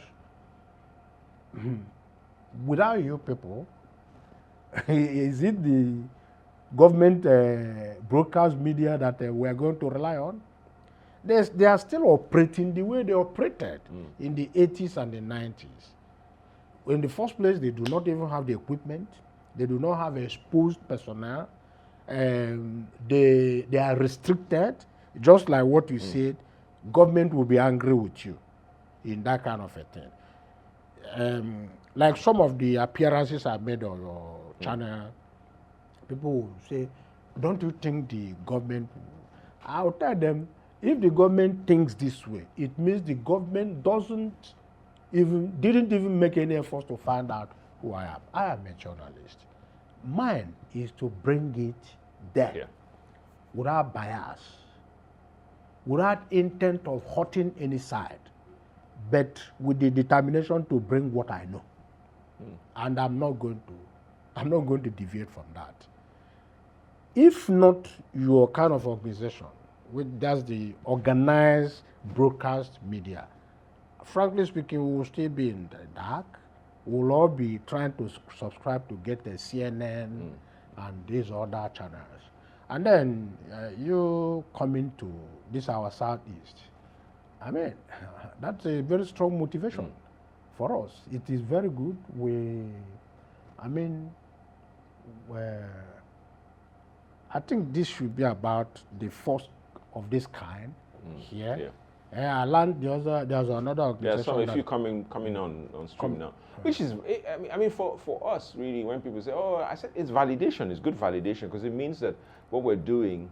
without you people, is it the government broadcast media that we are going to rely on? They are still operating the way they operated in the 80s and the 90s. In the first place, they do not even have the equipment. They do not have exposed personnel. They are restricted. Just like what you said, government will be angry with you in that kind of a thing. Like some of the appearances I made on your channel, people will say, don't you think the government... I'll tell them, if the government thinks this way, it means the government didn't even make any effort to find out who I am. I am a journalist. Mine is to bring it there without bias, without intent of hurting any side, but with the determination to bring what I know. And I'm not going to deviate from that. If not your kind of organization, that's the organized broadcast media, frankly speaking, we will still be in the dark. We'll all be trying to subscribe to get the CNN and these other channels. And then you coming to this our Southeast. I mean, that's a very strong motivation for us. It is very good. I think this should be about the first of this kind here. I learned there's another organization. There's a few coming on stream now, which is, I mean, for us really, when people say, oh, I said it's validation, it's good validation, because it means that what we're doing,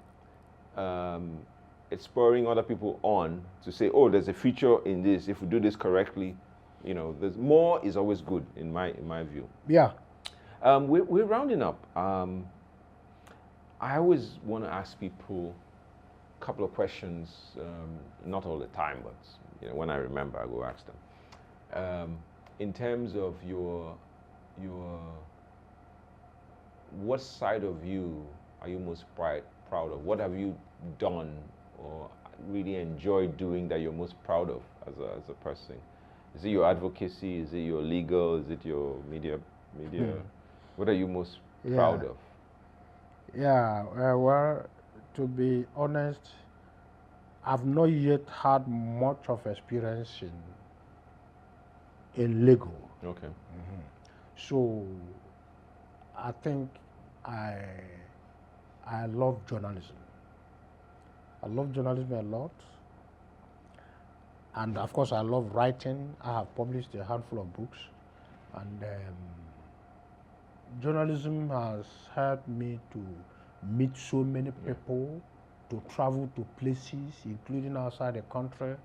it's spurring other people on to say, oh, there's a future in this. If we do this correctly, you know, there's more is always good in my view. Yeah. We're rounding up. I always want to ask people a couple of questions, not all the time, but you know, when I remember, I go ask them. In terms of your what side of you are you most proud of? What have you done or really enjoyed doing that you're most proud of as a person? Is it your advocacy? Is it your legal? Is it your media? What are you most proud of? Yeah, well, to be honest, I've not yet had much of experience in legal. Okay. So I think I love journalism. I love journalism a lot. And of course, I love writing. I have published a handful of books. And journalism has helped me to meet so many people, to travel to places, including outside the country.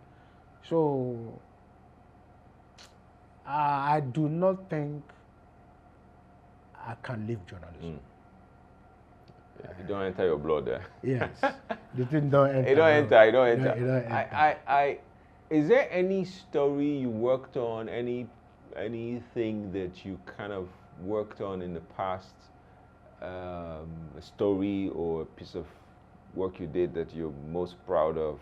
So I do not think I can leave journalism. You don't enter your blood there. Yes, the thing don't enter. It don't enter. It don't enter. It don't enter. Is there any story you worked on? Anything that you kind of worked on in the past? A story or a piece of work you did that you're most proud of?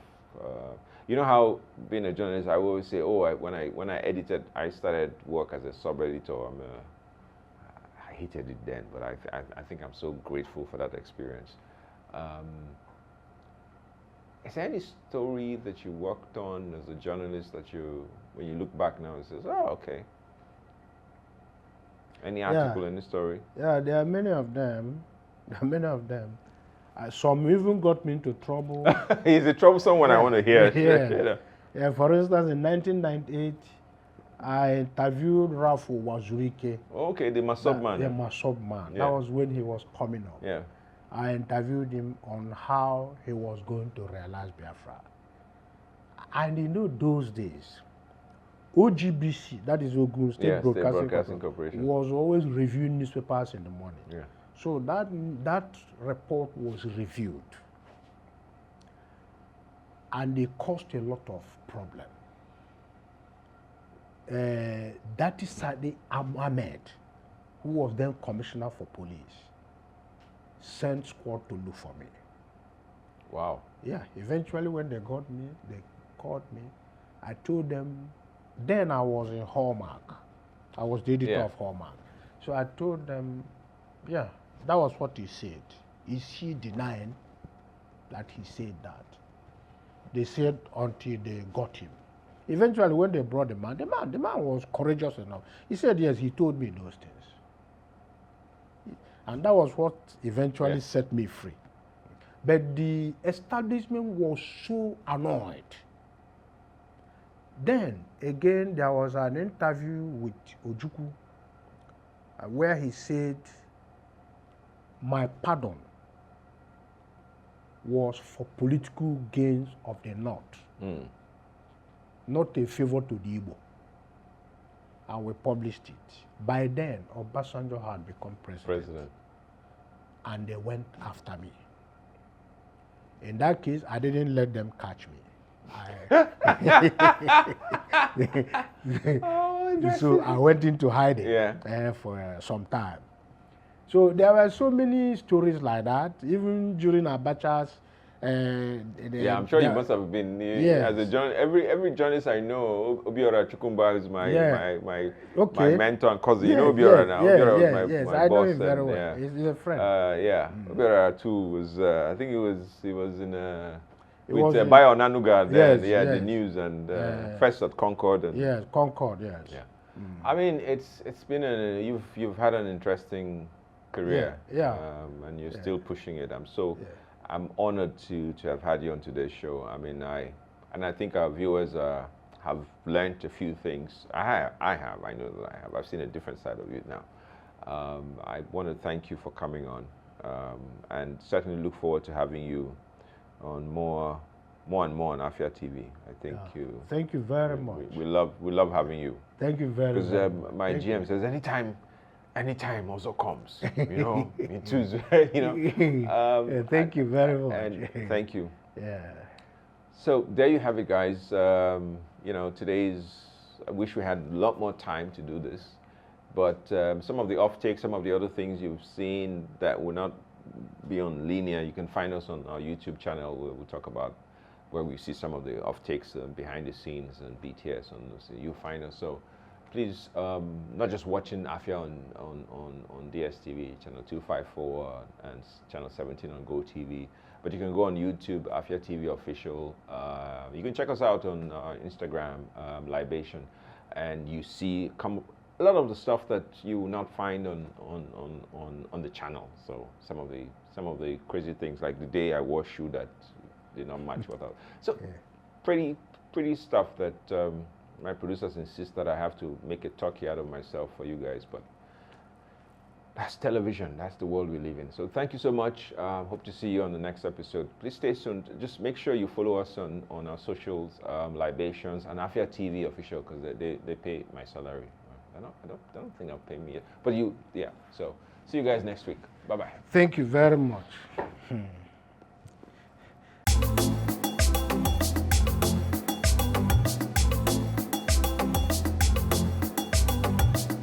You know how being a journalist, I always say, when I edited, I started work as a sub-editor. I hated it then, but I think I'm so grateful for that experience. Is there any story that you worked on as a journalist that when you look back now, it says, oh, okay. Any article, any story? Yeah, there are many of them. Some even got me into trouble. He's a troublesome one. I want to hear. Yeah, for instance, in 1998, I interviewed Ralph Wazurike. Okay, the Masob man. The Masob man. Yeah. That was when he was coming up. Yeah. I interviewed him on how he was going to realize Biafra. And you know, those days, OGBC, that is Ogun State Broadcasting Corporation, was always reviewing newspapers in the morning. Yeah. So that report was reviewed. And it caused a lot of problem. That is Sadi Ahmed, who was then commissioner for police, sent squad to look for me. Wow. Yeah, eventually when they got me, they called me. I told them, then I was in Hallmark. I was the editor of Hallmark. So I told them, yeah, that was what he said. Is he denying that he said that? They said until they got him. Eventually when they brought the man was courageous enough. He said, yes, he told me those things. And that was what eventually set me free. But the establishment was so annoyed. Then, again, there was an interview with Ojukwu where he said, my pardon was for political gains of the North, not a favor to the Igbo. And we published it. By then, Obasanjo had become president. And they went after me. In that case, I didn't let them catch me. So I went into hiding for some time. So there were so many stories like that, even during Abacha's. I'm sure you must have been as a journalist. Every journalist I know, Obiora Chukwumba is my mentor and cousin. You know Obiora now. Obiora was my boss. I know him very well. He's a friend. Obiora too was. I think he was in with Bayo Nanuga then. The news and first at Concord. And, Concord. Yes. Yeah. I mean, it's been you've had an interesting career. And you're still pushing it. I'm honored to have had you on today's show. I mean, I think our viewers have learned a few things. I know that I have. I've seen a different side of you now. I want to thank you for coming on, and certainly look forward to having you on more and more on Afia TV. I think you. Thank you very much. We love having you. Thank you very much. Because my GM says anytime also comes, me too, thank you very much. And thank you. Yeah. So there you have it, guys. I wish we had a lot more time to do this, but some of the off-takes, some of the other things you've seen that will not be on linear, you can find us on our YouTube channel where we'll talk about where we see some of the off-takes behind the scenes and BTS, and you'll find us. So please, not just watching Afia on DSTV, channel 254 and channel 17 on GoTV, but you can go on YouTube, Afia TV Official. You can check us out on Instagram, Libation, and you see a lot of the stuff that you will not find on the channel. So some of the crazy things, like the day I wore shoe that did not match what I. So pretty stuff that my producers insist that I have to make a turkey out of myself for you guys, but that's television. That's the world we live in. So thank you so much. Hope to see you on the next episode. Please stay tuned. Just make sure you follow us on our socials, Libations, and Afia TV Official, because they pay my salary. I don't think they'll pay me yet. But yeah. So see you guys next week. Bye-bye. Thank you very much.